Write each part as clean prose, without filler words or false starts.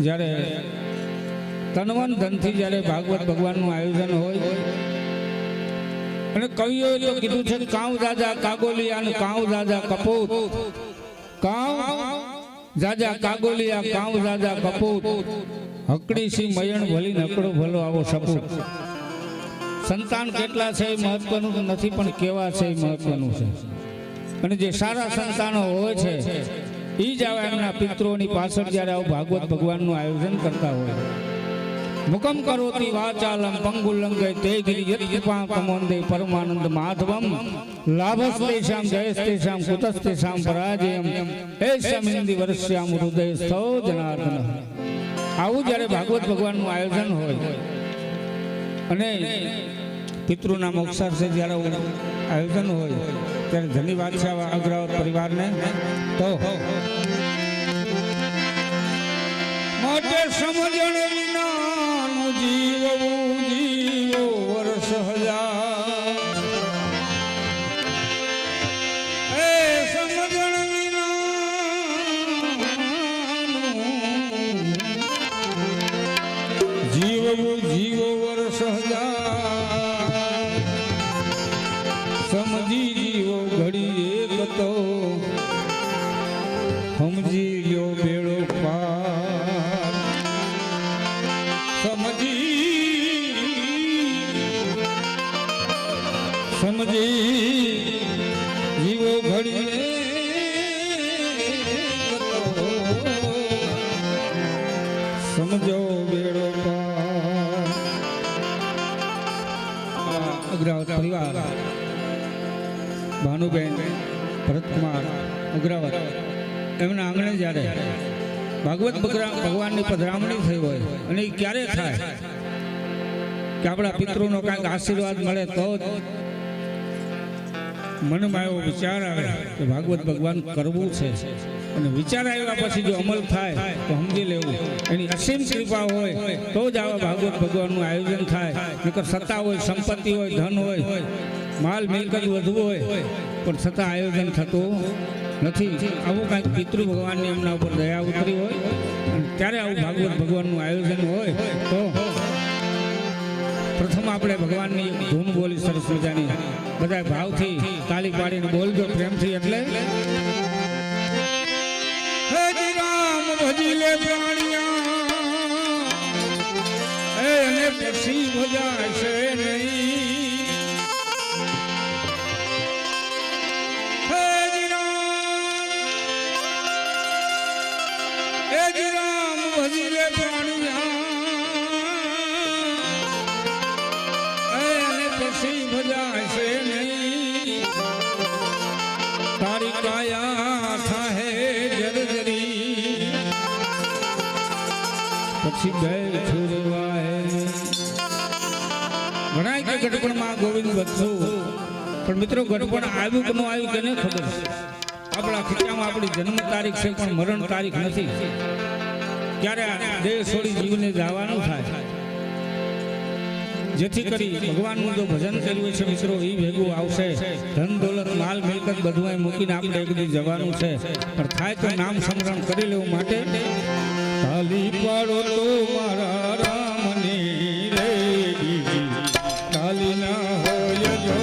જ્યારે તનવન ધનથી જ્યારે ભાગવત ભગવાનનું આયોજન હોય અને કવિઓએ તો કીધું છે કાઉ દાદા કાગોલિયા અને કાઉ દાદા કપૂત, કાઉ દાદા કાગોલિયા કાઉ દાદા કપૂત, હકડી સી મયણ ભલી નકડો ભલો આવો સપૂત. સંતાન કેટલા છે એ મહત્વનું નથી, પણ કેવા છે એ મહત્વનું છે. અને જે સારા સંતાનો હોય છે એ જ આવા એમના પિતૃઓની પાછળ જ્યારે આવું ભાગવત ભગવાનનું આયોજન કરતા હોય. મુકમ કરોતી વાચાલમ પંગુલંગય તે ગિરિયત્પા કમોંદે પરમાનંદ માધવમ લાભસ્તેષામ જયસ્તેષામ કુતસ્તેષામ પરાજયમ એષમિંદી વર્ષ્યામ હૃદય સ્થો જનાર્દન. આવું જ્યારે ભાગવત ભગવાનનું આયોજન હોય અને પિતૃના મોક્ષાર્થે જ્યારે આયોજન હોય ત્યારે ધન્યવાદ છે આવા અગ્રવત પરિવારને. તો માટે સમજણ વિનાનું જીવવું જીવો વર્ષ હજાર. એ સમજણ વિનાનું જીવવું જીવો વર્ષ હજાર. સમજી જીવો ઘડી એક તો સમજી લ્યો બેડો પાર. સમજી જીવો ઘડી સમજો બેડો પાર. અગ્રાવત પરિવાર ભાનુબેન ભરતકુમાર અગ્રાવત એમના આંગણે જ્યારે ભાગવત ભગવાનની પધરામણી થઈ હોય અને એ ક્યારે થાય કે આપણા પિતૃનો કાંઈક આશીર્વાદ મળે તો જ મનમાં એવો વિચાર આવે કે ભાગવત ભગવાન કરવું છે. અને વિચાર આવ્યા પછી જો અમલ થાય તો સમજી લેવું એની અસીમ કૃપા હોય તો જ આવા ભાગવત ભગવાનનું આયોજન થાય. નકર સત્તા હોય, સંપત્તિ હોય, ધન હોય, માલ મિલકત વધવું હોય પણ છતાં આયોજન થતું નથી. આવું કાંઈક પિતૃ ભગવાનની એમના ઉપર દયા ઉતરી હોય અને ત્યારે આવું ભાગવત ભગવાનનું આયોજન હોય તો પ્રથમ આપણે ભગવાનની ધૂન બોલી સરસ મજાની બધા ભાવથી તાલી પાડીને બોલજો પ્રેમથી. એટલે હે રામ ભજી લે પ્રાણિયા એને પછી ભજાશે નહીં. રામ ભજી લે પ્રાણિયા એને પછી ભજાશે નહીં. તારી કાયા થાહે જર્જરી પછી બે છુરવાય. ઘણા કે ગઢપણમાં ગોવિંદ વધશું પણ મિત્રો ગઢપણ આવ્યું કે ન આવ્યું કેને ખબર છે. આપણા ખીચામાં આપણી જન્મ તારીખ છે પણ મરણ તારીખ નથી. ક્યારે દેહ છોડી જીવને જવાનું થાય. જેથી કરી ભગવાનનું જો ભજન કર્યું છે મિત્રો એ ભેગું આવશે. ધન દોલત માલ મિલકત બધું મૂકીને આપણે એક દી જવાનું છે પણ થાય તો નામ સ્મરણ કરી લેવું માટે તાલી પાડો તો મારા રામની રે તાલી ના હોય જો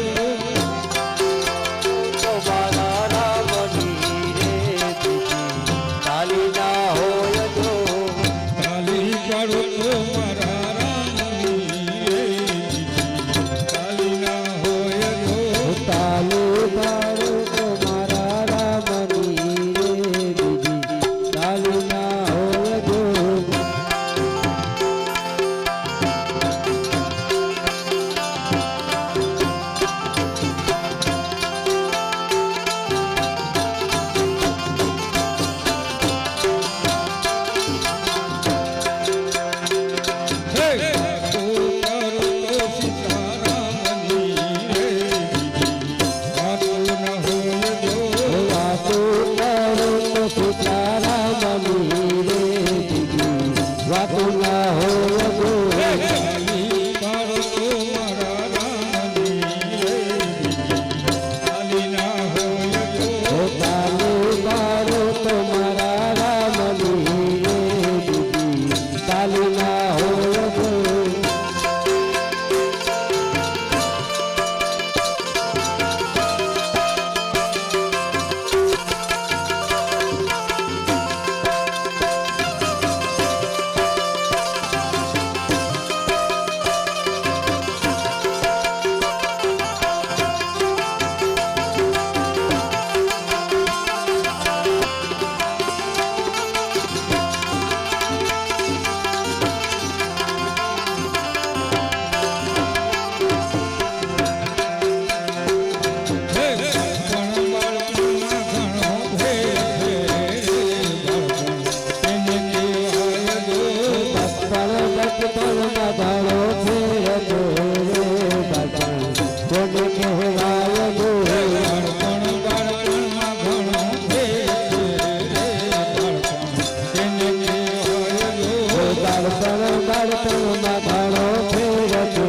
બાળપણ બાળપણમાં ઘણો ફેર છે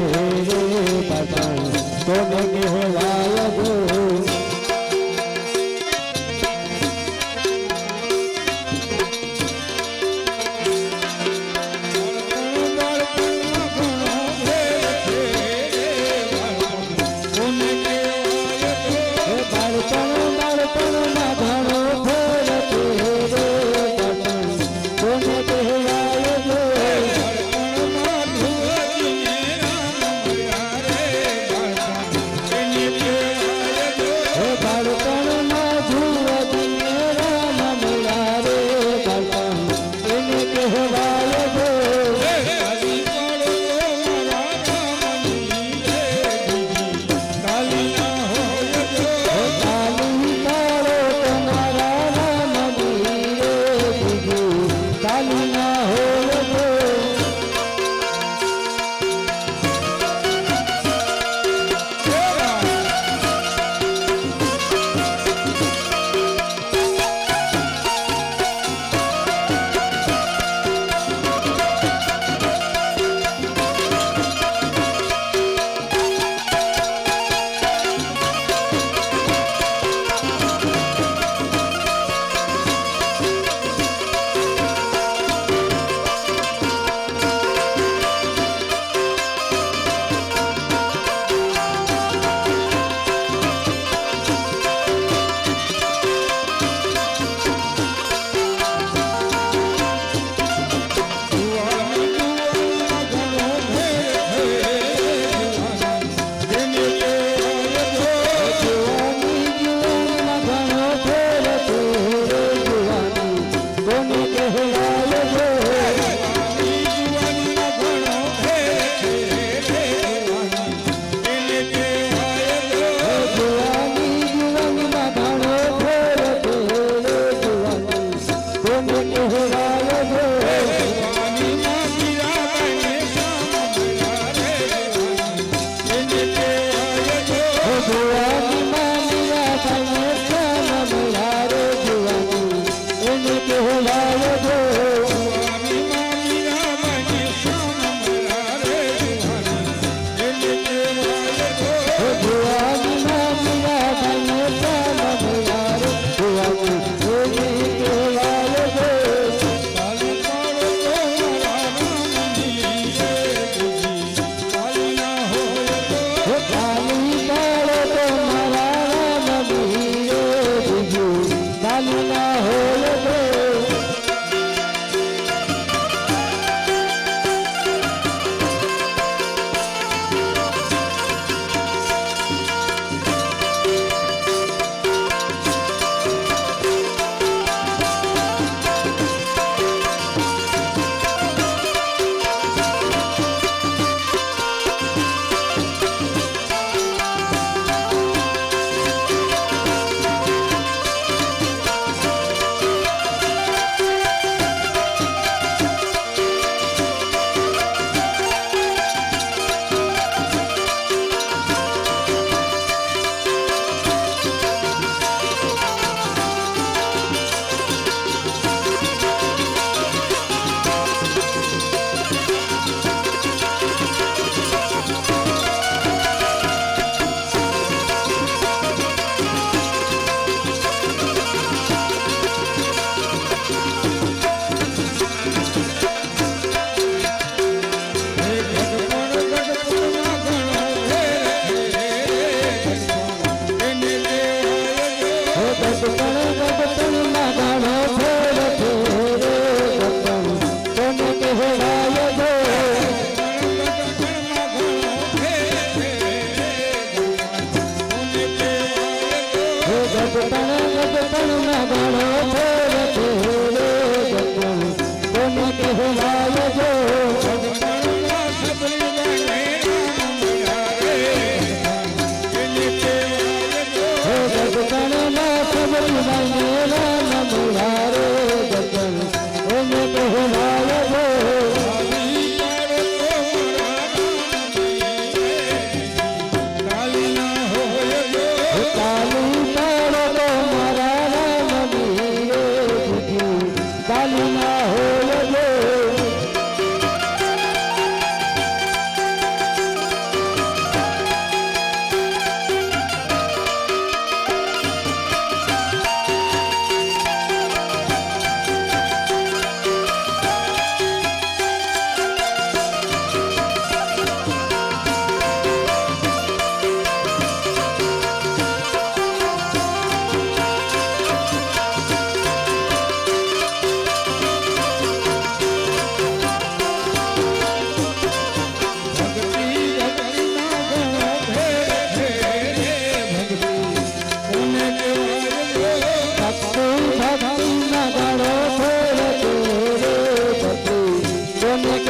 રે બાળપણ કોને કહેવાય ગો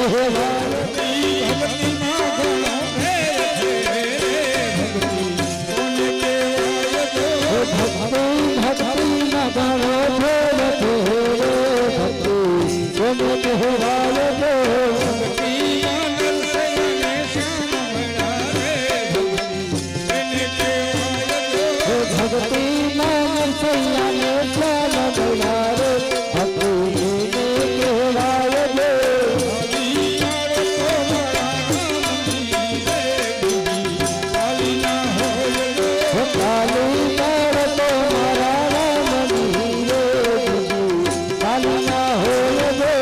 કહેવાય ભક્તિમાં ઘણો ફેર છે ભક્તિ કોને કહેવાય જો ભક્તિ ભક્તિમાં ઘણો ફેર છે ભક્તિ કોને કહેવાય જો ભક્તિમાં નરસૈયાને શ્યામ મળ્યા રે ભક્તિ એને કહેવાય જો ભક્તિમાં નરસૈયાને શ્યામ મળ્યા રે ભક્તિ એને કહેવાય જો કાલી તાર તો મારા રામની રે કાલી ના હોય જો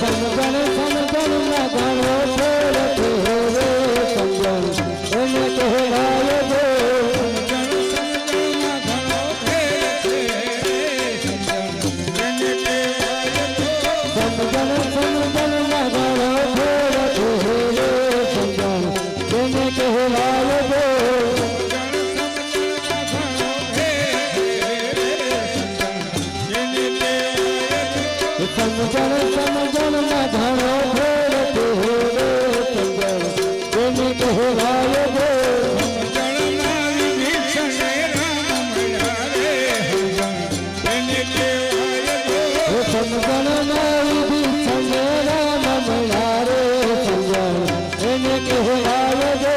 સમજણ સમજણમાં ઘણો ફેર છે રે સમજણ એને કહેવાય જો સમજણ સમજણમાં ઘણો ફેર છે રે સમજણ એને કહેવાય જો સમજણ સમજણમાં ઘણો ફેર છે રે સમજણ એને કહેવાય જો સમજણમાં વિભીષણ રામ મળ્યા રે સમજણ એને કહેવાય જો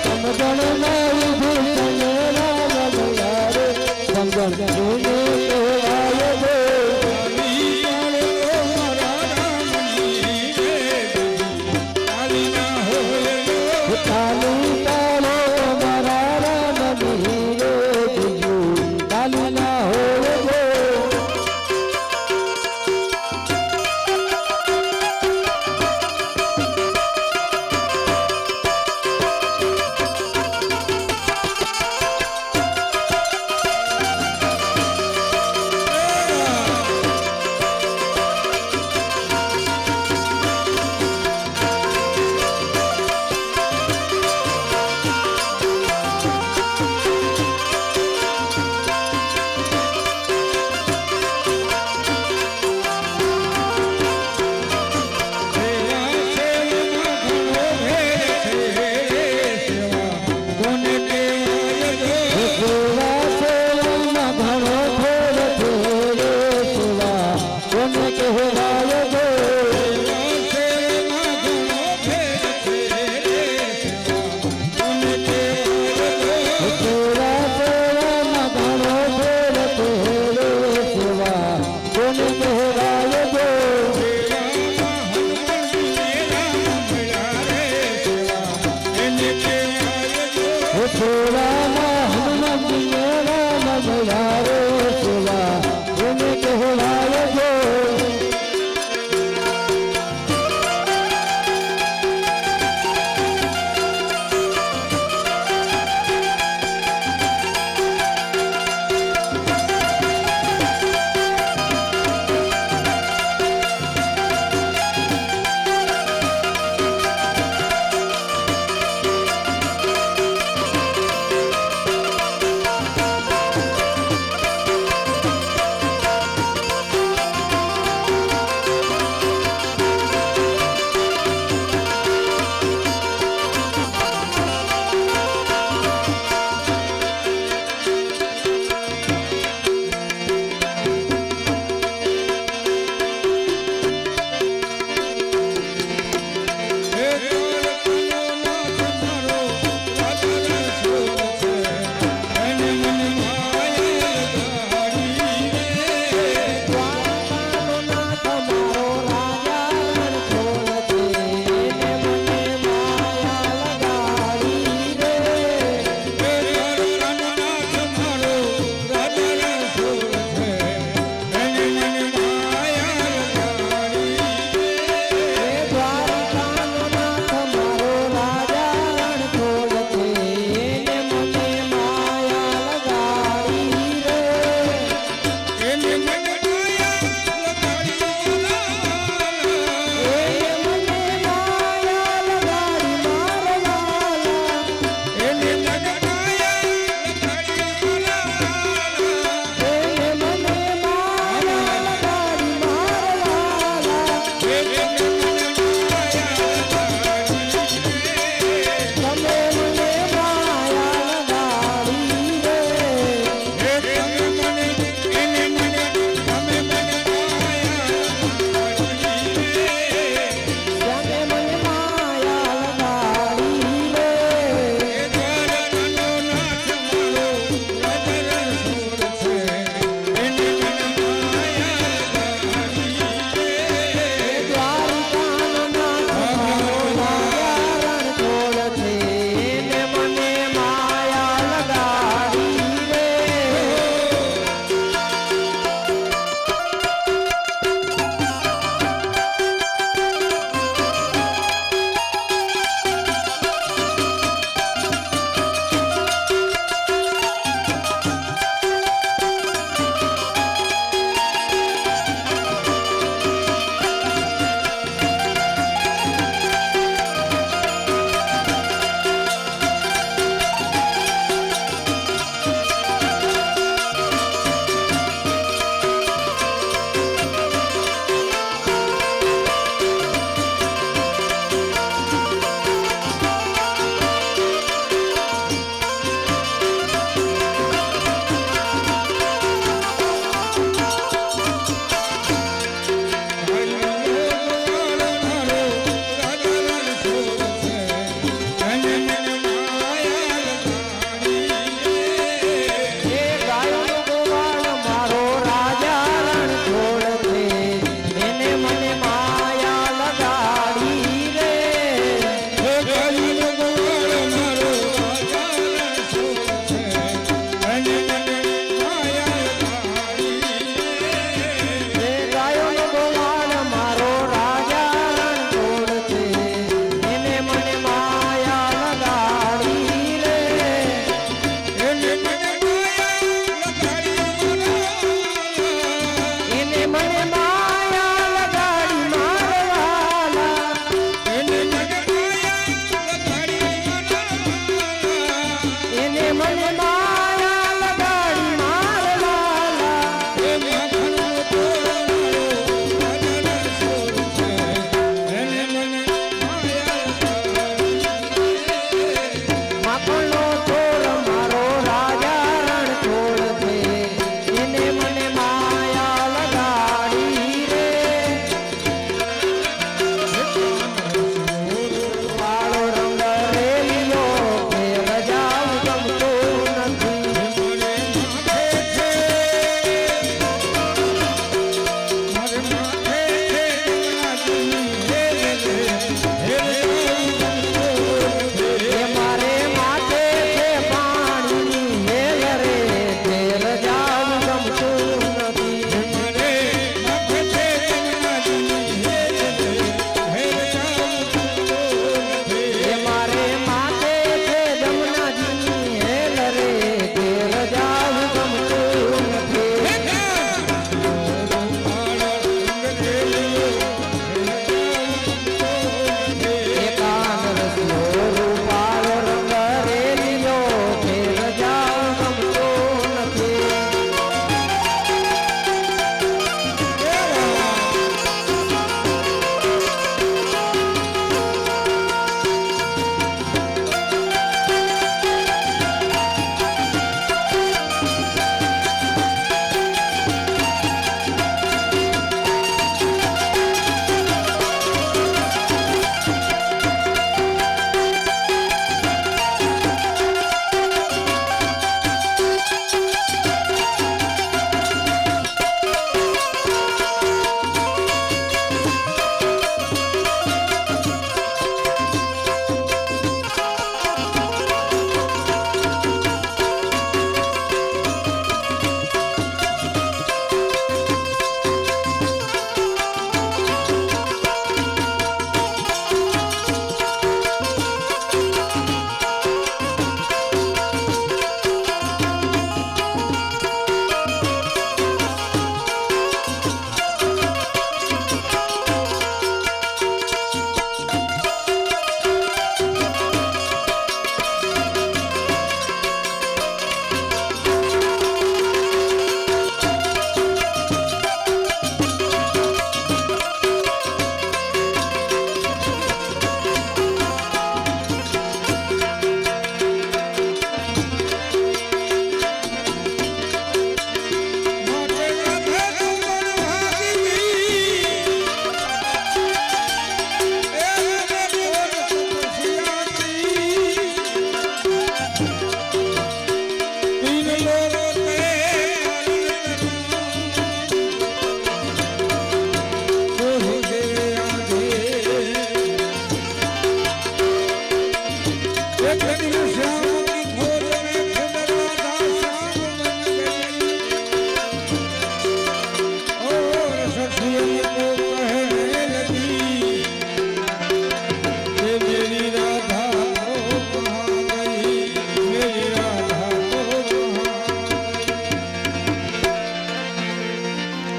સમજણમાં વિભીષણ રામ મળ્યા રે સમજણ એને કહેવાય જો કાલી તારો મારા રામની રે બીજું કાલી ના હોય જો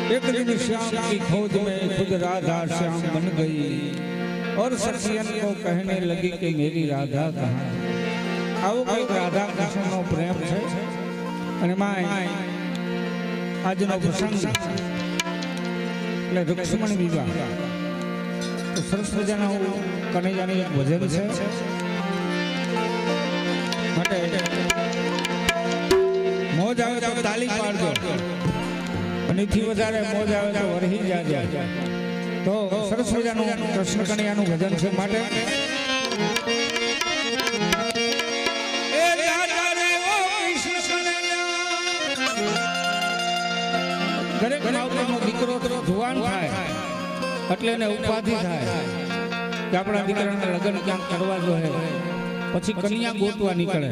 एक दिन श्याम की खोज में खुद राधा श्याम बन गई और सखियन को कहने लगी कि मेरी राधा कहाँ। આવો કંઈક રાધા કૃષ્ણનો પ્રેમ છે અને માય આજનો પ્રસંગ એટલે રુક્ષ્મણી વિવાહ તો સરસ મજાના કનૈયાનું એક ભજન છે માટે મોજ આવે તો તાલી પાડજો અને થી વધારે મોજ આવે તો વરહી જાજો તો સરસ મજાનું કૃષ્ણ કનૈયાનું ભજન છે માટે દરેક માવતરનો દીકરો જુવાન થાય એટલે એને ઉપાધિ થાય કે આપણા દીકરાના લગ્ન ક્યાંક કરવા જોઈએ પછી કન્યા ગોતવા નીકળે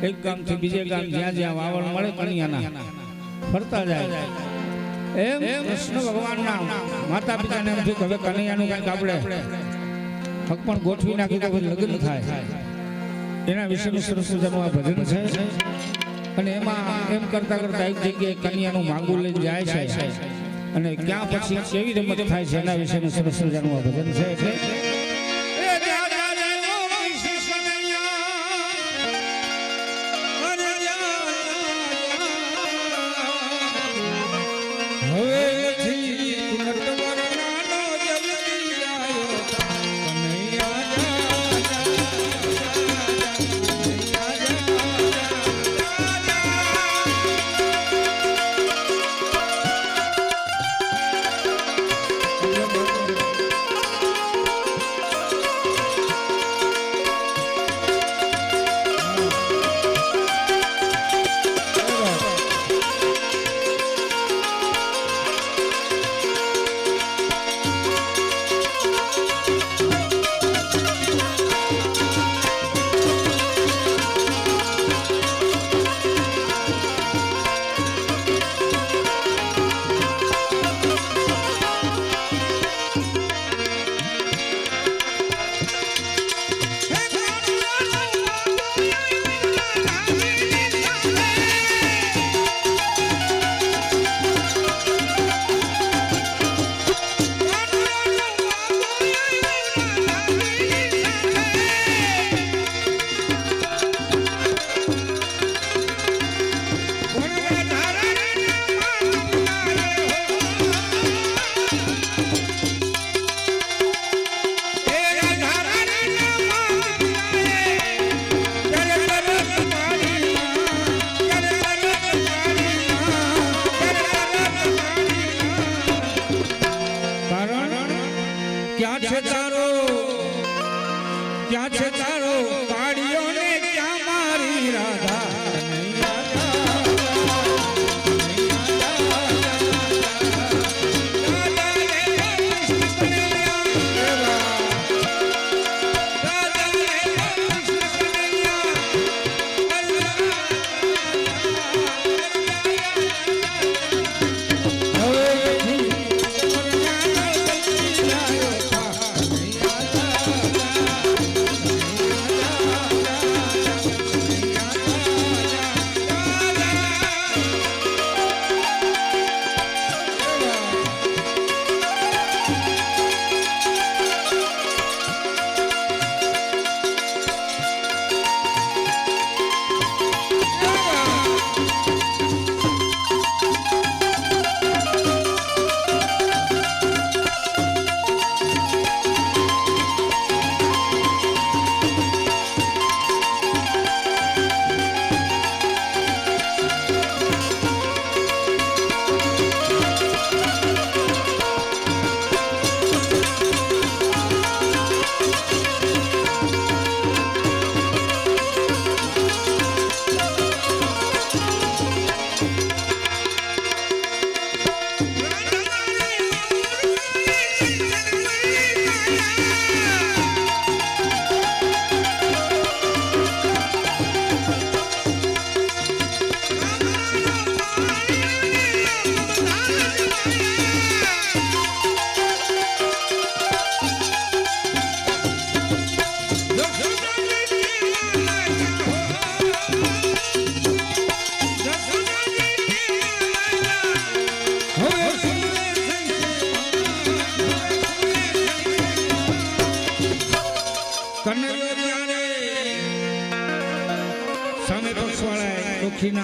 એક ગામથી બીજે ગામ જ્યાં જ્યાં વાવણ મળે કન્યાના ફરતા જાય એમ કૃષ્ણ ભગવાનના માતા પિતાને એમ થયું કે હવે કન્યાનું કંઈક આપણે હક પણ ગોઠવી નાખ્યું તો લગ્ન થાય એના વિશેનું સરસ મજાનું આ ભજન છે અને એમાં એમ કરતા કરતા એક જગ્યાએ કન્યાનું માંગુ લઈને જાય છે અને ક્યાં પછી કેવી રમત થાય છે એના વિશેનું સરસ મજાનું આ ભજન છે એટલે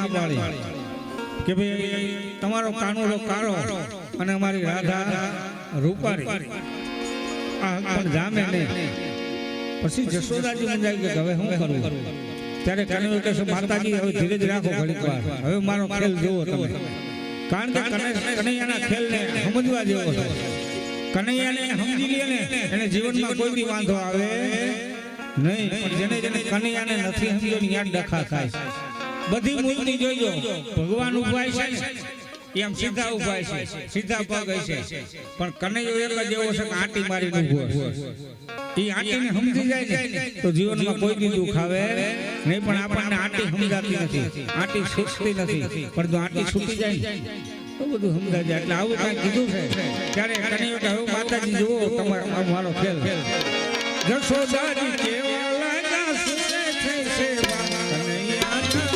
ના પાડી કે ભાઈ તમારો કાનુડો કાળો અને અમારી રાધા રૂપારી આ પણ જામે નહીં. પછી જશોદાજી મૂંઝાઈ ગયા હવે શું કરવું. ત્યારે કાનુડો કહે છે માતાજી હવે ધીરજ રાખો ઘડીક વાર, હવે મારો ખેલ જોવો તમે. કારણ કે કનૈયાના ખેલને સમજવા જેવો છે. કનૈયાને સમજી લે ને એને જીવનમાં કોઈ બી વાંધો આવે નહીં. પણ જેને જેને કનૈયાને નથી સમજ્યો ને યાદ ડખા થાય. બધી મૂર્તિ જોઈજો ભગવાન ઉભાય છે ને એમ સીધા ઉભાય છે, સીધા પગ છે. પણ કનૈયો એક જ એવો છે કે આંટી મારીને ઉભો છે. એ આંટીને સમજી જાય ને તો જીવનમાં કોઈ બી દુઃખ આવે નહીં. પણ આપણને આંટી સમજાતી નથી, આંટી છૂટતી નથી. પણ જો આંટી છૂટી જાય ને તો બધું સમજાય જાય. એટલે આવું કાંઈ કીધું છે ત્યારે કનૈયો કે હવે માતાજી જુઓ તમારો મારો ખેલ. જશોદાજી કેવા લાગ્યા સુરે છે સેવા કનૈયાના.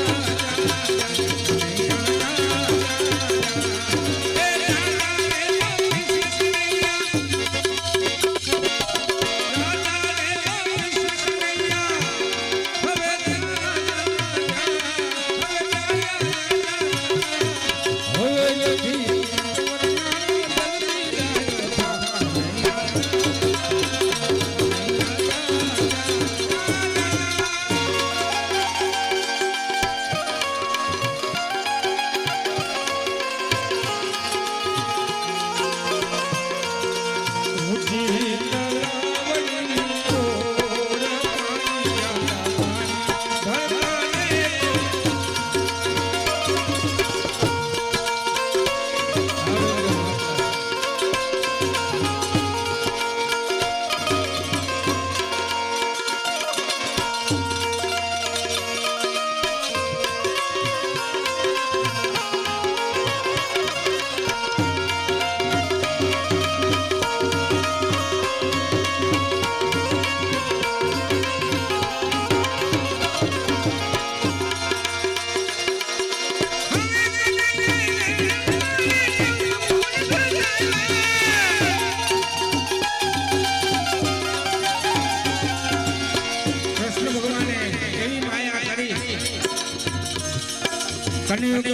કનૈયો કે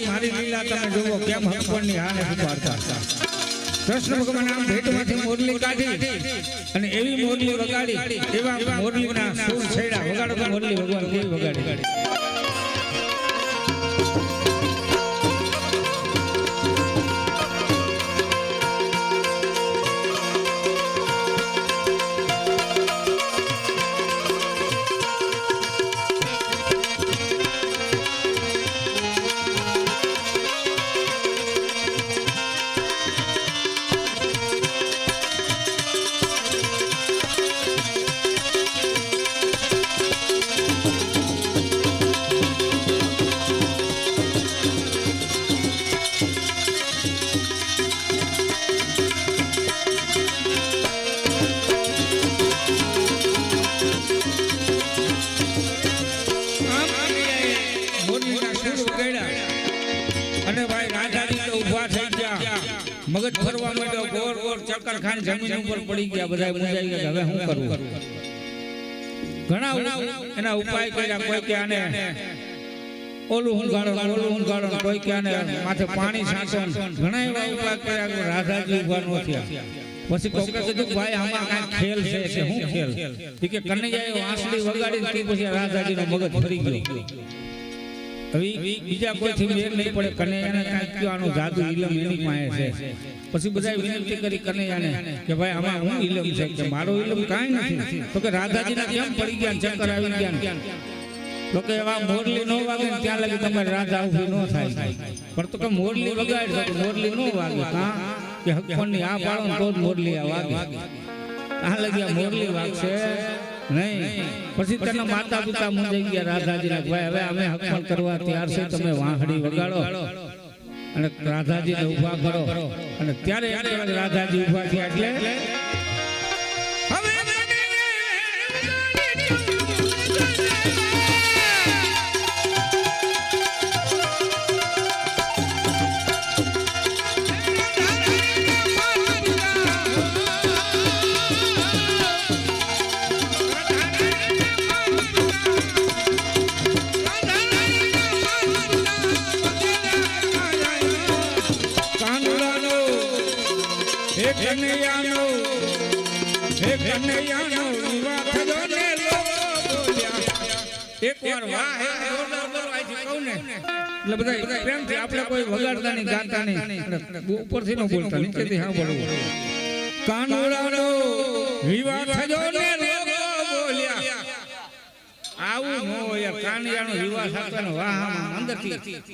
મારી લીલા તમે જુઓ કેમ હકપણની હાને ઉપાડતા. કૃષ્ણ ભગવાન આમ ભેટમાંથી મોરલી કાઢી અને એવી મોરલી વગાડી, એવા મોરલીના સૂર છેડા વગાડો તો મોરલી ભગવાન કેવી વગાડી. મગજ ફરવા માંડ્યો, ગોર ગોર ચક્કર ખાન જમીન ઉપર પડી ગયા. બધા મૂંઝાઈ ગયા હવે શું કરવું. ઘણા એના ઉપાય કર્યા. કોઈ કે આને ઓલું hunગાડો, કોઈ કે આને માથે પાણી છાંટો. ઘણા એવા ઉપાય કર્યા. રાધાજી ઉભા ન થયા. પછી કોકે કીધું ભાઈ આમાં કાંઈ ખેલ છે કે શું ખેલ. કે કનૈયાએ વાંસળી વગાડી પછી રાધાજીનો મગજ ફરી ગયો. હવે બીજા કોઈથી મેળ નહીં પડે. કનૈયાને કાંઈક કહેવાનું જાદુ ઇલમ એની પાસે છે. પછી બધા વિનંતી કરી કનૈયાને કે ભાઈ આમાં હું ઇલમ છે કે મારો ઇલમ કાંઈ નથી. તો કે રાધાજીના કેમ પડી ગયા, ચક્કર આવી ગયા. તો કે એવા મોરલી ન વાગે ને ત્યાં લગી તમારી રાધા ઊભી ન થાય. પણ તો કે મોરલી વગાડ તો મોરલી ન વાગે. કાં કે હકપણની આ પાડો તો જ મોરલી આ વાગે. આ લગી આ મોરલી વાગશે નહીં. પછી તેના માતા પિતા મૂંઝાઈ ગયા રાધાજીને. ભાઈ હવે અમે હકપણ કરવા તૈયાર છે, તમે વાંહડી વગાડો અને રાધાજીને ઊભા કરો. અને ત્યારે રાધાજી ઊભા થયા. એટલે હે કનૈયાનો વિવાહ થયો ને લોકો બોલ્યા એકવાર વાહ હે જોરદાર બોલો આથી કહું ને એટલે બધા પ્રેમથી આપણે કોઈ વગાડતા નહીં ગાતા નહીં ઉપરથી ન બોલતા નીચેથી હા બોલવું કાનુડાનો વિવાહ થયો ને લોકો બોલ્યા આવું ન હોય કાનિયાનો વિવાહ થતો ને વાહ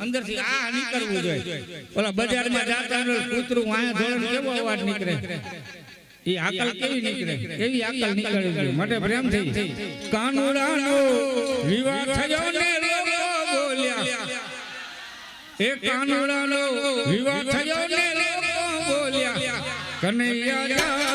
અંદરથી આ નીકળવું જોઈએ ઓલા બજારમાં જાતા કૂતરું વાયા ધોરણ કેવો અવાજ નીકળે એ આકલ કેવી નીકળે એવી આકલ નીકળવી જોઈએ માટે પ્રેમથી કાનુડાનો વિવાહ થયો ને લોકો બોલ્યા એ કાનુડાનો વિવાહ થયો ને લોકો બોલ્યા કનૈયા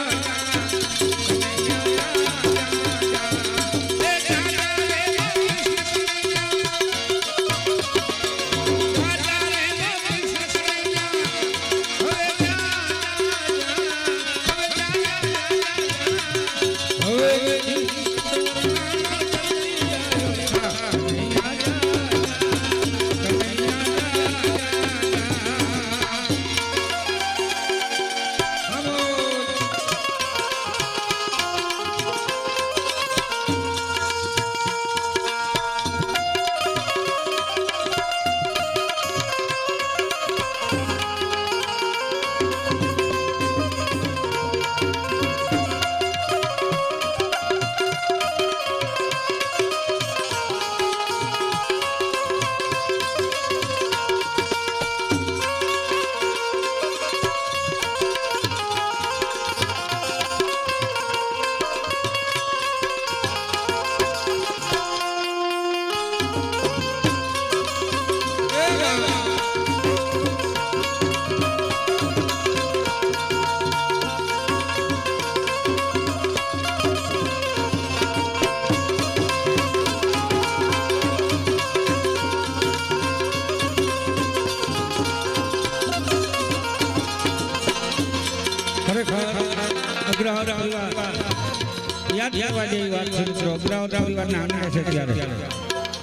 યાદ કરવા જેવી વાત છે મિત્રો અગ્રાવતા પરિવારના આનંદ છે ત્યારે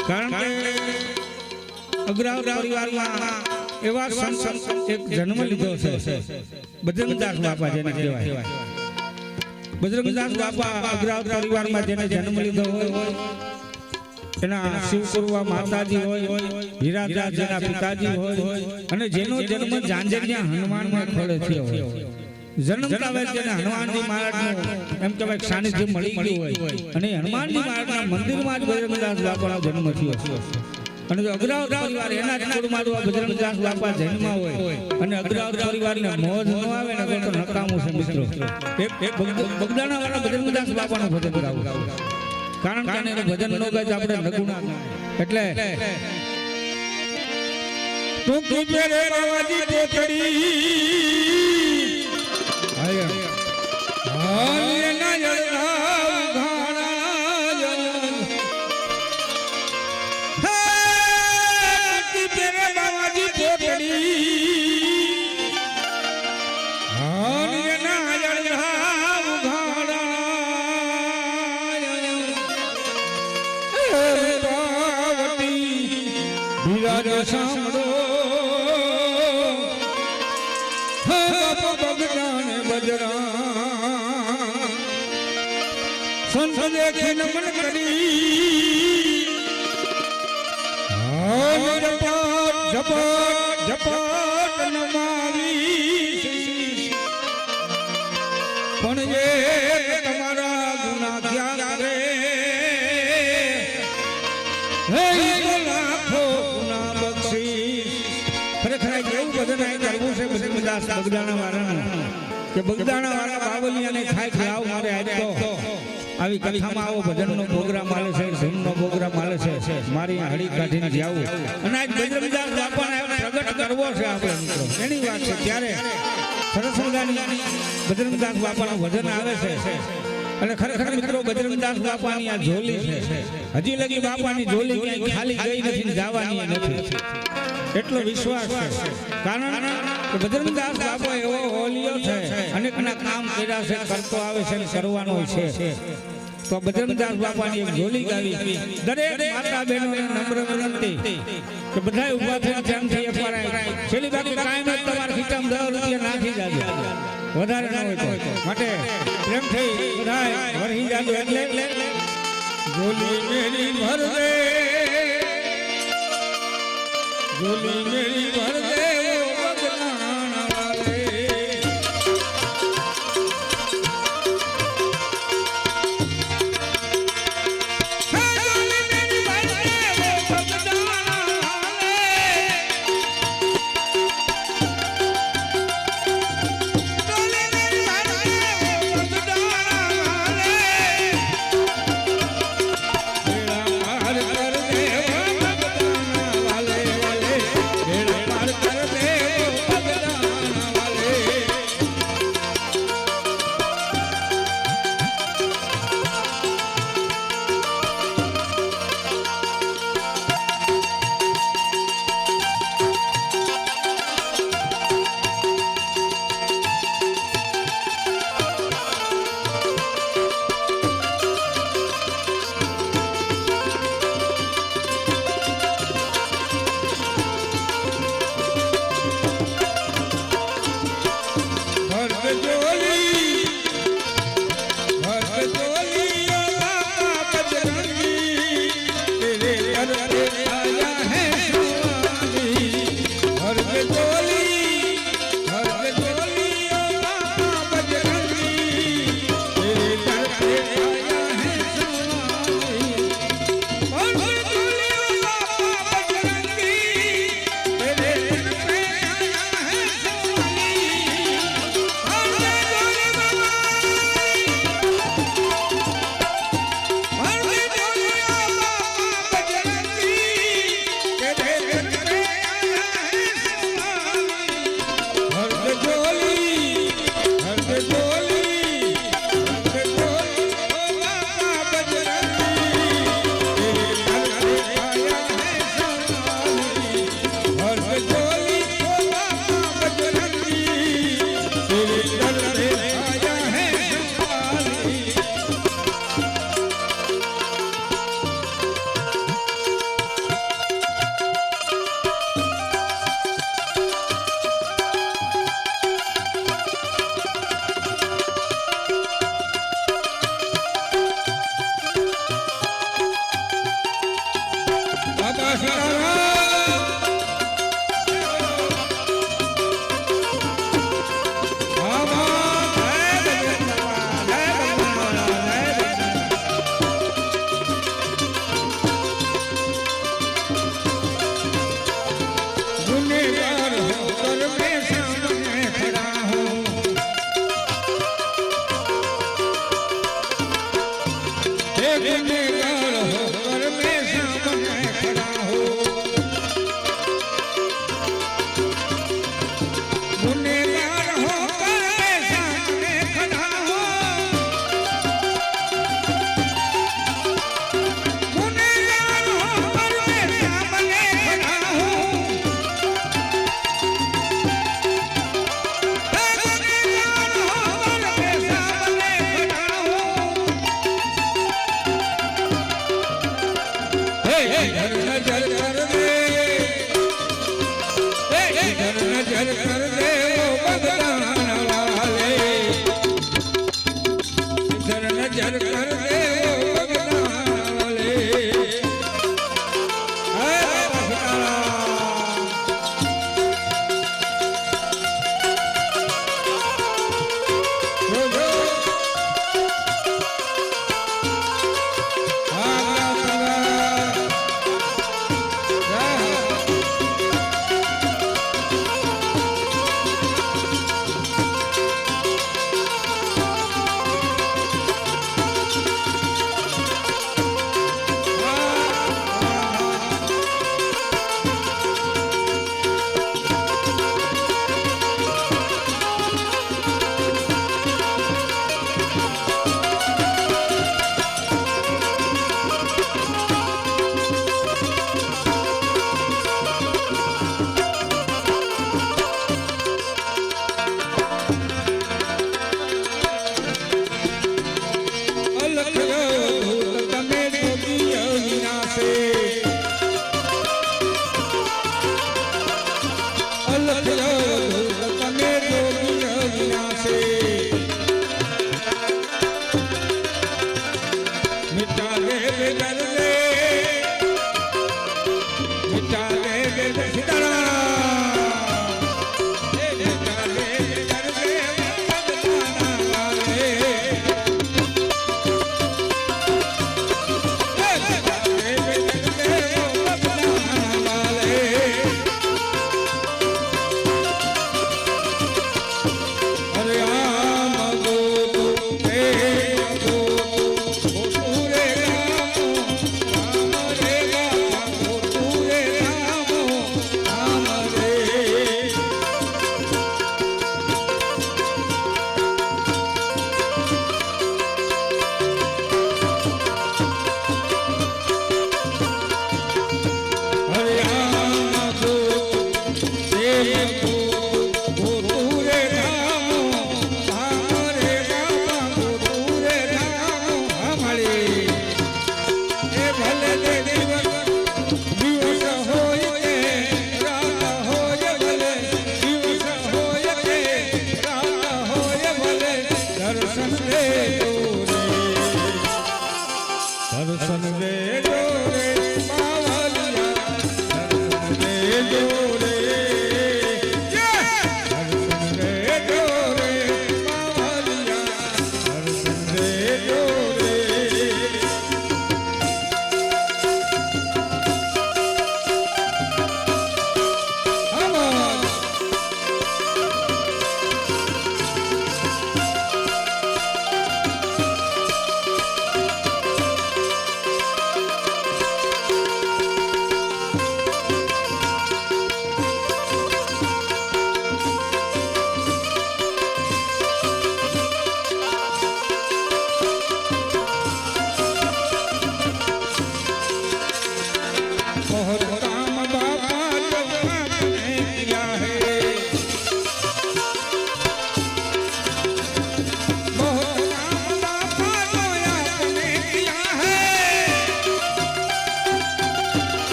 કારણ કે અગ્રાવતા પરિવારમાં એવા સંત એક જન્મ લીધો છે બજરંગદાસ બાપા જેને કહેવાય બજરંગદાસ બાપા અગ્રાવતા પરિવારમાં જેને જન્મ લીધો હોય એના શિવકુરવા માતાજી હોય હીરાદાસ જેના પિતાજી હોય અને જેનો જન્મ જાંજરિયા હનુમાનના ખોળે થયો હોય જન્મતા વેચને હનુમાનજી મહારાજનું એમ કહેવાય સાનિધ્ય મળી ગયું હોય અને હનુમાનજી મહારાજના મંદિરમાં જ બજરંગદાસ બાપાનો જન્મ થયો અને જો અગ્રાવતા પરિવાર એના જ કુળમાં જો બજરંગદાસ બાપા જન્મમાં હોય અને અગ્રાવતા પરિવારને મોજ ન આવે ને તો નકામું છે મિત્રો એક બગદાણા વાળા બજરંગદાસ બાપાનું ભજન ગાવું કારણ કે એને ભજન નો ગાય આપણે નગુણા એટલે તો કીધે રે બાવાજી પોતડી સાંભળો બગડાને બજરા સંત દેખી નમન કરી ઝપાટ નમાવી પણ એ તમારા ગુના થયા કરે લાખો ગુના બક્ષી ખરેખર એવું ભજન કરવું છે બજરંગદાસ બગદાણા વાળાનું કે બગદાણા વાળા બાવલિયાને ખાઈ ખાવ મારે આજ તો આવી કથામાં આવો ભજનનો પ્રોગ્રામ આલે છે ધૂનનો પ્રોગ્રામ આલે છે મારી હળી કાઢીને જાવું અને આજ બજરંગદાસ બાપાને પ્રગટ કરવો છે આપણે મિત્રો એની વાત છે ત્યારે સરસ મજાની બજરંગદાસ બાપાનું ભજન આવે છે અને ખરેખર મિત્રો બજરંગદાસ બાપાની આ ઝોલી છે હજી લગી બાપાની ઝોલી ક્યાંય ખાલી ગઈ નથી જવાની નથી એટલો વિશ્વાસ છે કારણ કે બજરંગદાસ બાપા એવો હોલિયો છે અનેકના કામ કર્યા છે કરતો આવે છે કરવાનો છે તો બજરંગદાસ બાપાની એક ઝોલી ગાવી દરેક માતા બહેનોને નમ્ર વિનંતી કે બધાય ઊભા થઈને ધ્યાનથી એકવાર છેલ્લી બાકી કાયમ તમારા ખીચામાં 10 રૂપિયા નાખી જાજો વધારે ન હોય તો માટે પ્રેમથી બધાય વરહી જાજો એટલે ઝોલી મેરી ભર દે ઝોલી મેરી ભર દે ઓ બગદાણા વાલે कर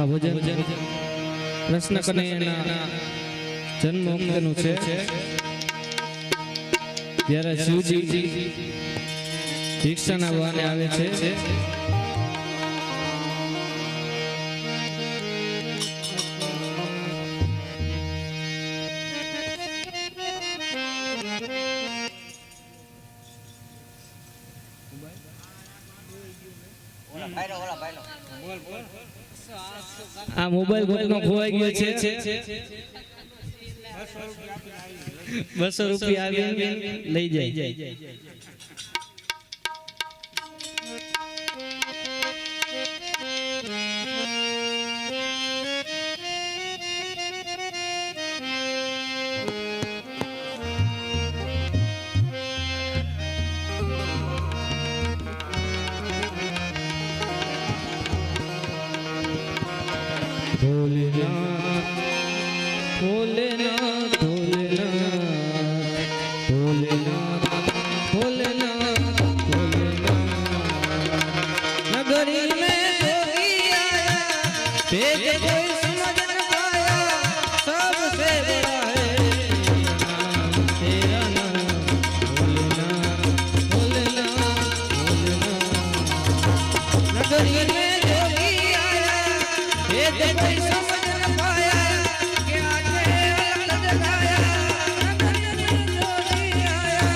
આ ભજન કૃષ્ણ કનૈયાના જન્મ વખતેનું છે જ્યારે શિવજી ભિક્ષાના બહાને આવે છે આ મોબાઈલ કોકનો ખોવાઈ ગયો છે 200 રૂપિયા આવીને લઈ જાય ભોલેનાથ ભોલેનાથ ભોલેનાથ ભોલેનાથ ભોલેનાથ नगरी में जोगी आया भेद कोई समझ न पाया सबसे बड़ा है तेरा नाम भोलेनाथ भोलेनाथ भोलेनाथ नगरी में जोगी आया भेद कोई समझ न पाया कि आगे अलग जगाया नगरी में जोगी आया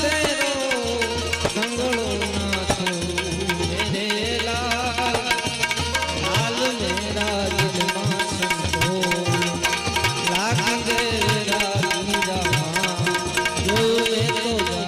तेरो संगड़ो नाथ मेरे लाल लाल मेरा दिल मां संतो लागी तेरा मीरा जो मैं तो जा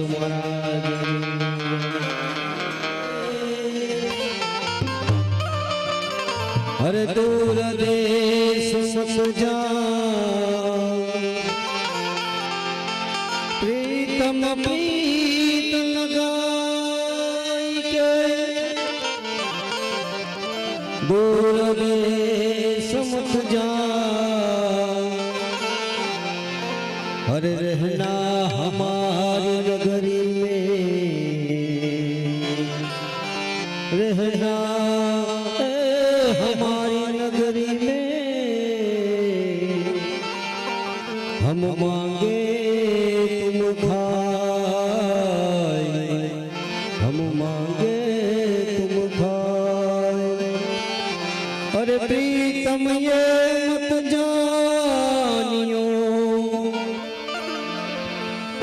સદગુરુ મહારાજ હરે દૂર દેશ સમજા પ્રીતમ પ્રીત લગાઈ કે दूर देश मत जा हर रहना हमारी नगरी में रहना हमारी नगरी में हम मांगे तुम खाए हम मांगे तुम खाए अरे प्रीतम ये मत जानियो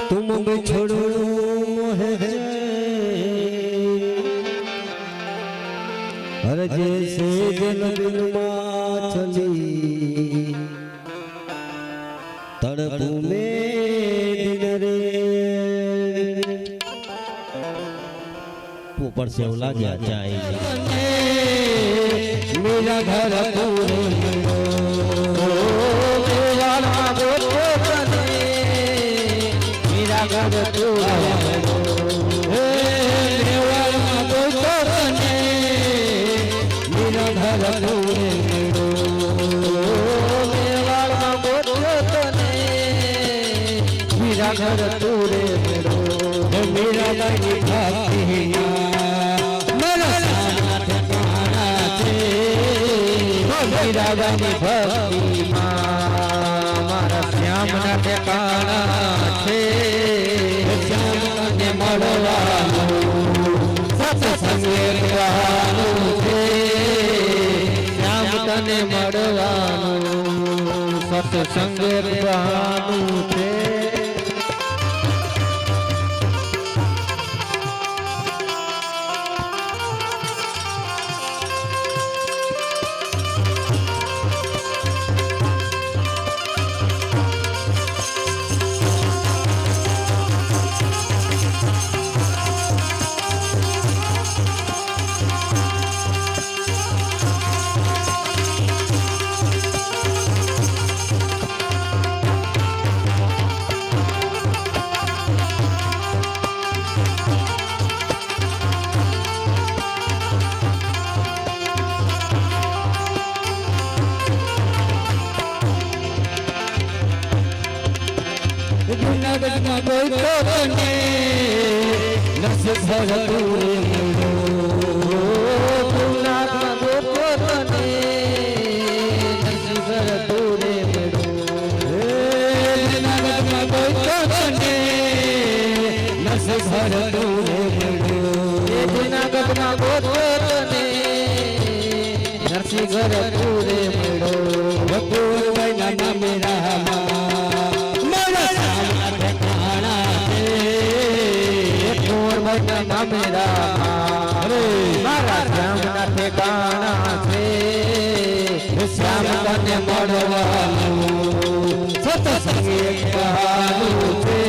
तुम बिछड़ो मोहे अरे जैसे दिल दिल चली तड़पू में दिन रे ऊपर से उला गया चाहिए मेरा घर पूरे मेरा घर पूरा मेरा घर पूरे मेरा घर पूरे मेरा लगी મીરાબાની ભક્તિમાં મારા શ્યામના ઠેકાણા છે શ્યામને મળવાનું સત્સંગે રહેવાનું છે શ્યામ તને મળવાનું સત્સંગે રહેવાનું છે જુનાગઢમાં કોઈ તો તને નસ ભરપૂરે મળો જુનાગઢમાં કોઈ તો તને નસ ભરપૂરે મળો જુનાગઢમાં કોઈ તો તને નસ ભરપૂરે મળો જુનાગઢમાં કોઈ તો તને નરસિંહ ભરપૂરે મળો ભગવાન ભાઈના નામે રામા મેરા મારા શ્યામના ઠેકાણા છે શ્યામ તને મળવાનું સત્સંગે કહેવાનું છે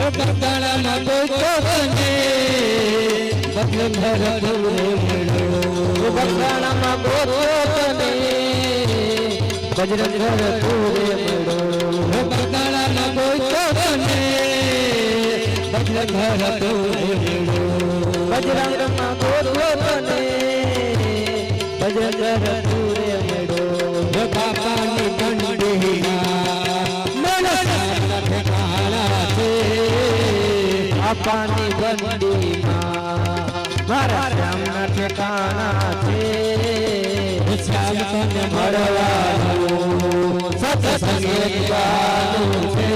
બગદાણામાં કોઈ તો તને બદલ ભરપૂરે મળો બગદાણામાં કોઈ તો તને બજરંગ ભરપૂરે મળો બગદાણામાં કોઈ તો તને બજરંગ ભરપૂરે મળો બજરંગમાં કોઈ તો તને બજરંગ ભરપૂરે મળો બાપાની પાની બંદીમાં મારા શ્યામના ઠેકાણા છે શ્યામ તને મળવાનું સત્સંગે ગાવાનું છે.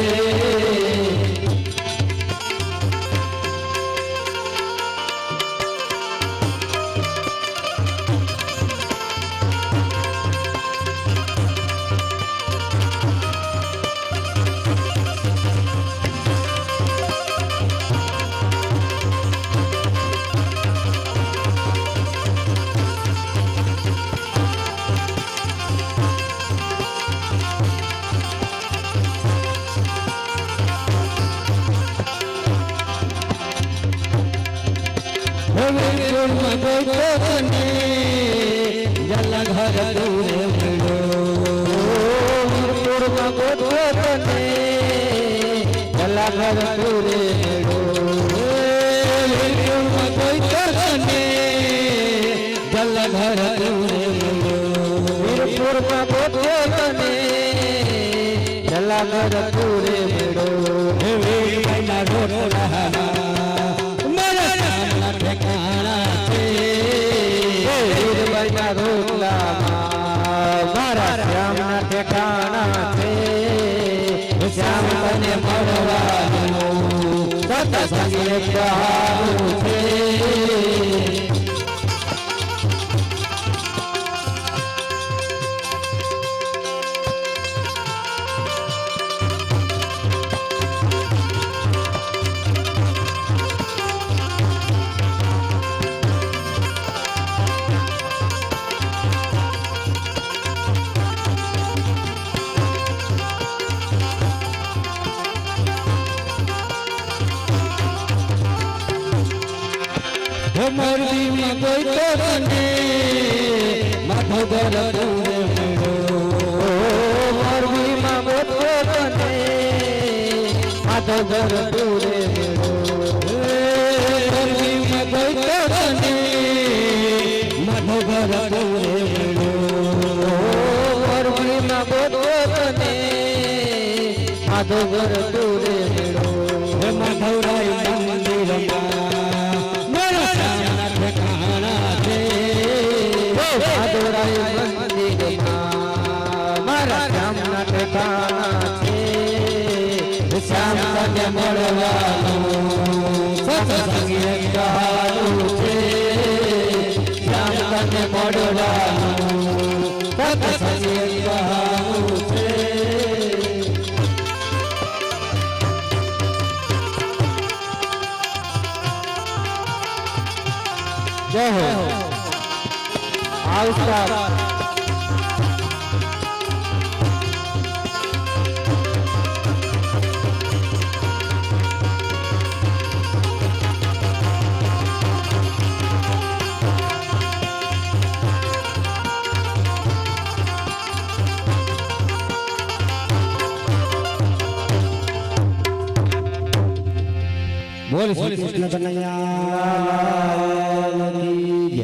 મારા શ્યામના ઠેકાણા છે. શ્યામ તને મળવાનું સત્સંગે ગાવાનું છે. મોરબીમાં કોઈ તો તને માથો ગર પૂરે મોરબીમાં કોઈ તો તને માથો ગર પૂરે મોરબીમાં કોઈ તો તને માથો ગર પૂરે મોરબીમાં કોઈ તો તને માથો ગર પૂરે માધવરાય મંદિરમાં મારા શ્યામના ઠેકાણા છે. શ્યામ તને મળવાનું સત્સંગે ગાવાનું છે. શ્યામ તને મળવાનું સત્સંગે ગાવાનું છે. જય હો આવકાર. બોલ શ્રી કૃષ્ણ કનૈયા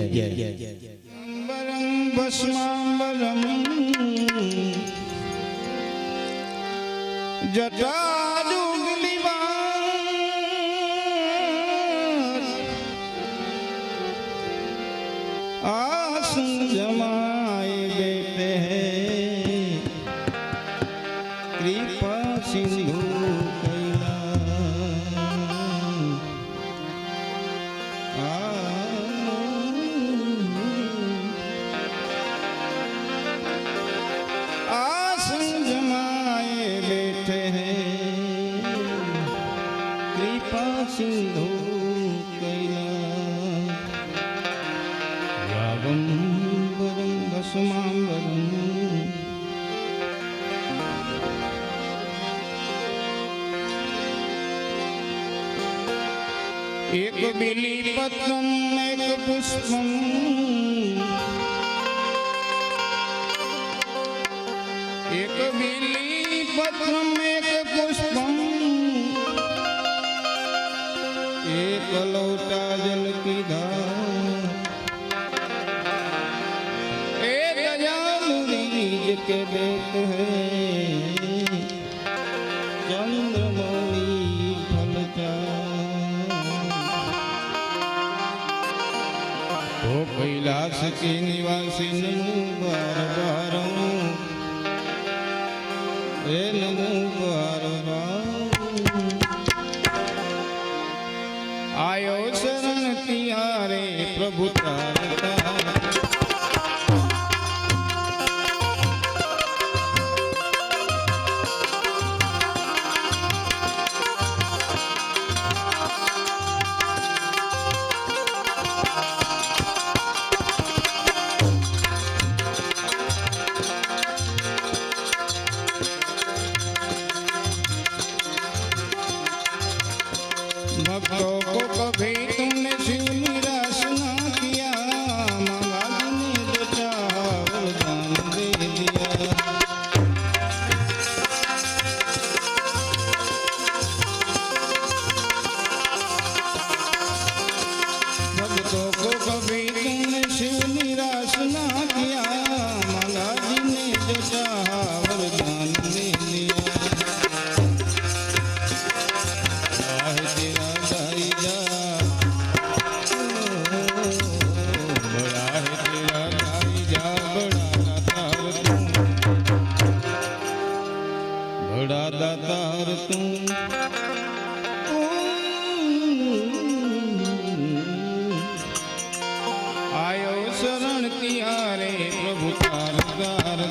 કી જય. અંબરં ભસ્માંબરં જટાજુગલીવાસ આસન જમાए बैठे हैं कृपा सिंधु सिंधु कैलासं भस्मांबरं एक बिली पत्रम एक पुष्पम एक बिली पत्रम एक पुष्पम एक लोटा जल की धार एक दयालु बीज के देते हैं चंद्रमौली फल तो कैलाश के निवासी नमो હે નમો પાર્વતી આયો શરણ તિહારે પ્રભુ તારતા भक्तों को कभी तुमने शिव निराश ना किया मंगा ने जो चाहा वरदान दे दिया भक्तों को कभी तुमने शिव निराश ना किया मंगा ने जो चाहा वरदान दे दिया बड़ा दातार तू आयो शरण तिहारे प्रभु तारदार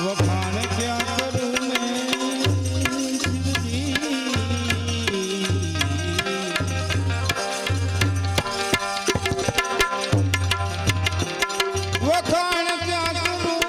वखान क्या करूं मैं शिवजी वखान क्या करूं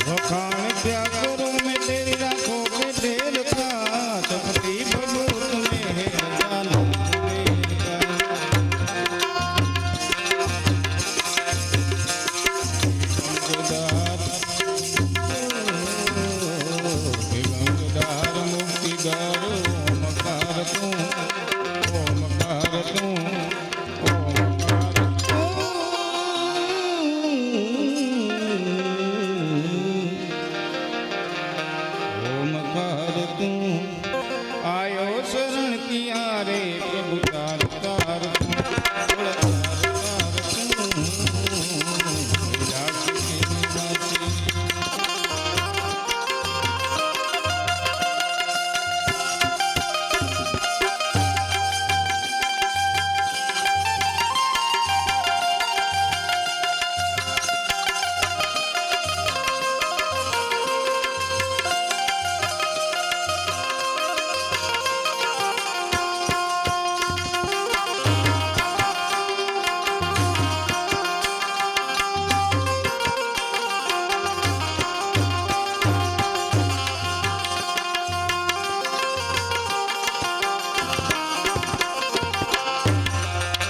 वखान क्या करूं मैं तेरी राखों के ढेर का चपटी बबूत में है जाना गंगदार मुक्तिदार ओमकार तू ओमकार तू आयो शरण तिहारे प्रभु तार तार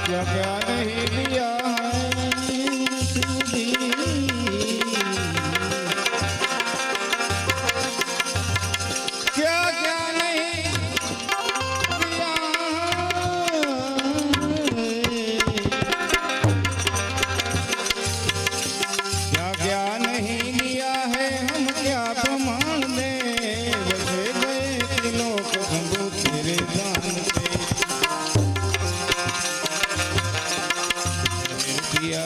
क्या क्या नहीं दिया है शिवजी क्या क्या नहीं दिया क्या क्या नहीं दिया है हम क्या प्रमाण दे बसे गए त्रिलोक शंभु तेरे दान पे दिया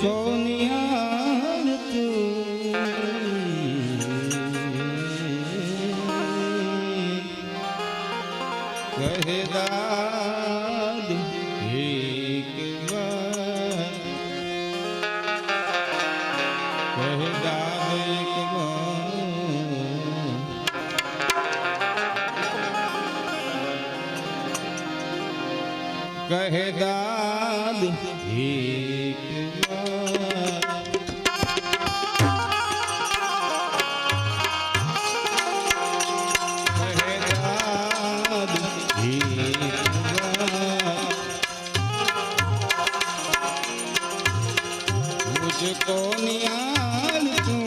मुझको निहार तू कहे दाद एक बार कहे दाद एक बार कहे दाद एक बार कहे दाद एक बार मुझको निहार तू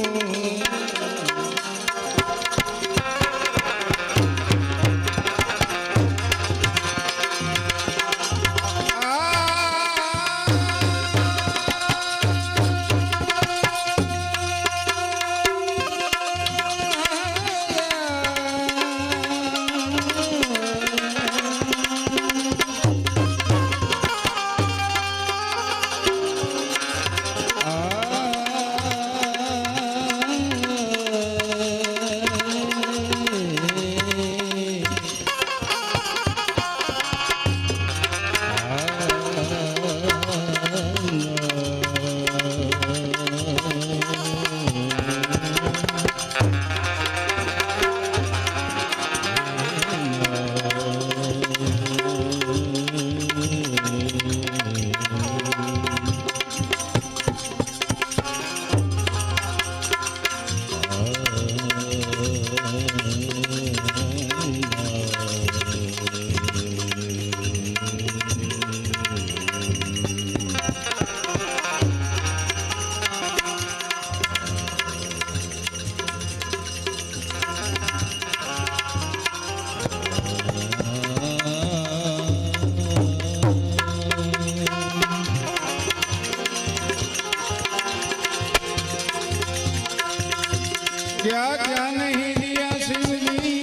क्या क्या नहीं दिया शिव जी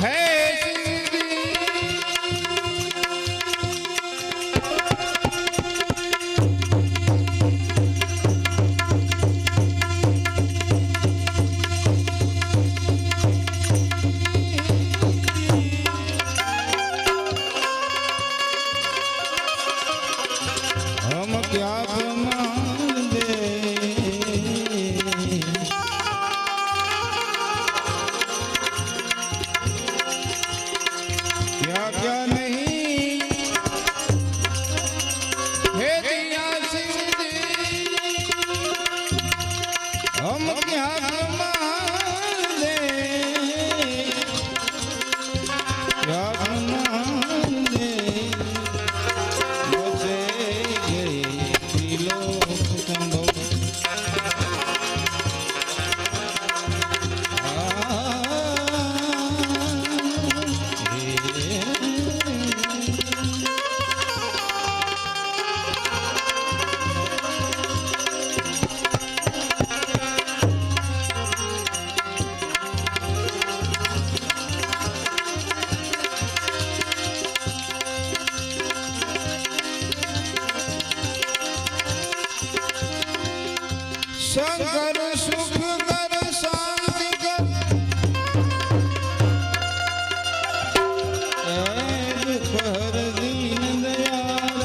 है शिव जी हम क्या प्रमाण दे क्या क्या नहीं है दिया शिव जी हम क्या प्रमाण दे क्या प्रमाण दे बसे गए त्रिलोक संभव शंकर सुख कर शांति कर दुख हर दीन दयाल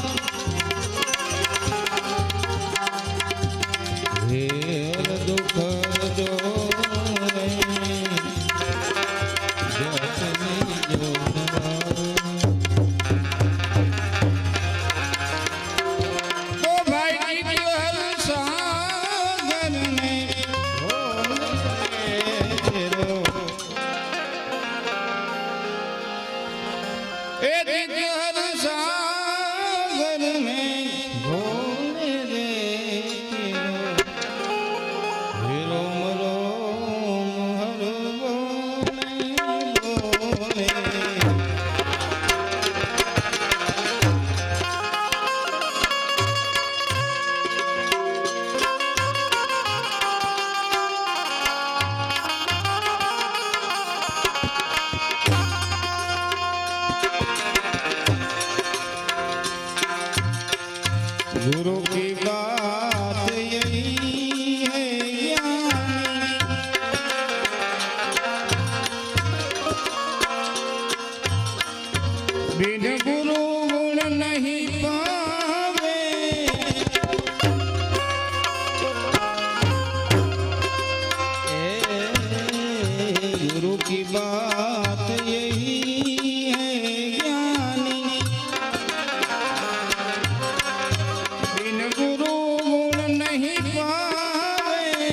हे हर दुख जो तो भाई की हर सागर में गुरु की बात यही है ज्ञानी। बिन गुरु गुण नहीं पावे, गुरु की बात यही है ज्ञानी। बिन गुरु गुण नहीं पावे,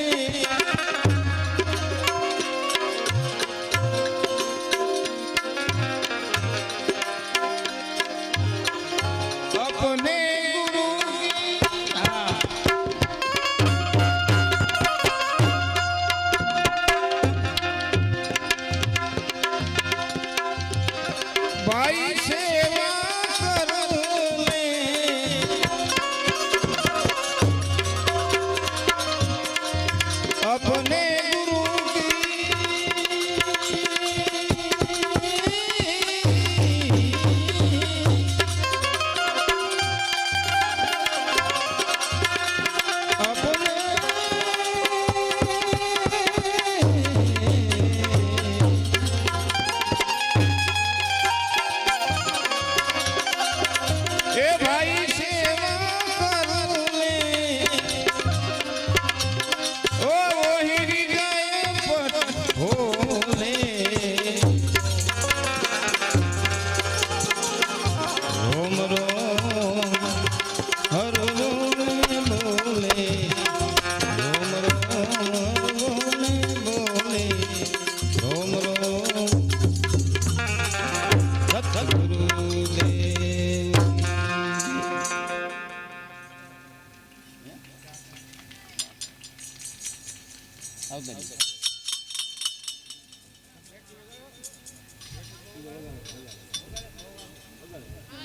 अपने गुरु की भाई सेवा कर ले, अपने गुरु की ए भाई सेवा कर ले, ओ वही गए पर भोले। रोम रोम हर रोम बोले, रोम रोम बोले, रोम रोम सतगुरुदेव।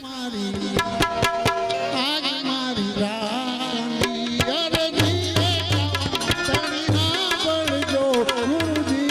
મારી આજ મારી રાની અરજી તણી ના પડજો ગુરુજી।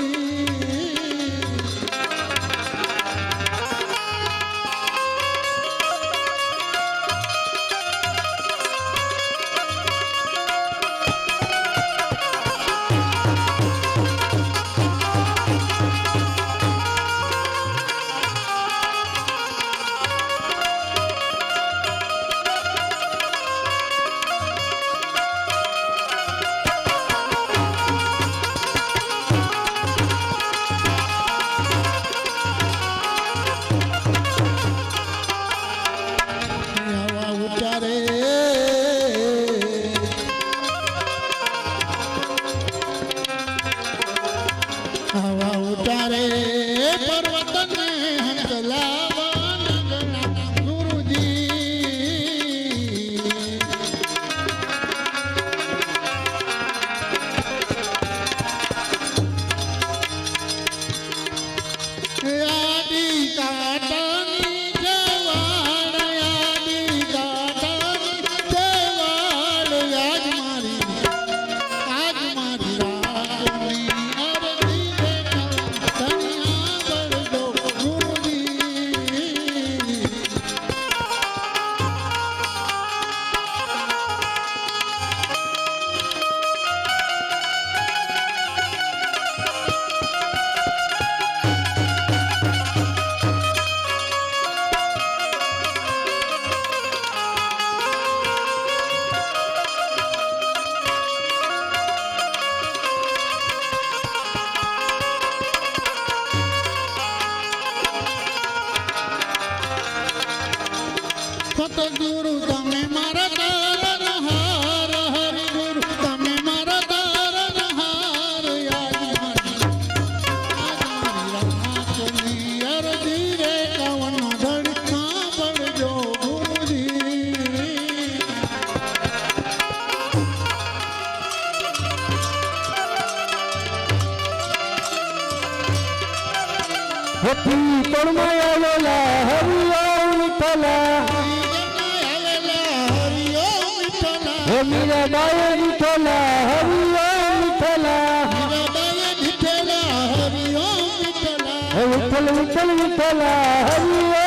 આવા ઉતારે આવા ઉતારે પર્વતને હંસલાવા નગના ગુરુજી। આદિ કાટાની જવાળ, આદિ કાટાની જવાળ, આજ મારી રાતની અરજી ધનિયા બળદો ગુરુજી। સતગુરુ તમે મારા તારનહાર, હરિ ગુરુ તમે મારા તારનહાર। આજ મારી રાતની અરજી રે કવન ધડમાં પડજો ગુરુજી। હોઠી તળમાં આવેલા હરિઓમ વિઠ્ઠલા, હે મીરાબાઈ વિઠ્ઠલા, હરિઓમ વિઠ્ઠલા, હે વિઠ્ઠલ વિઠ્ઠલ વિઠ્ઠલા, હરિઓમ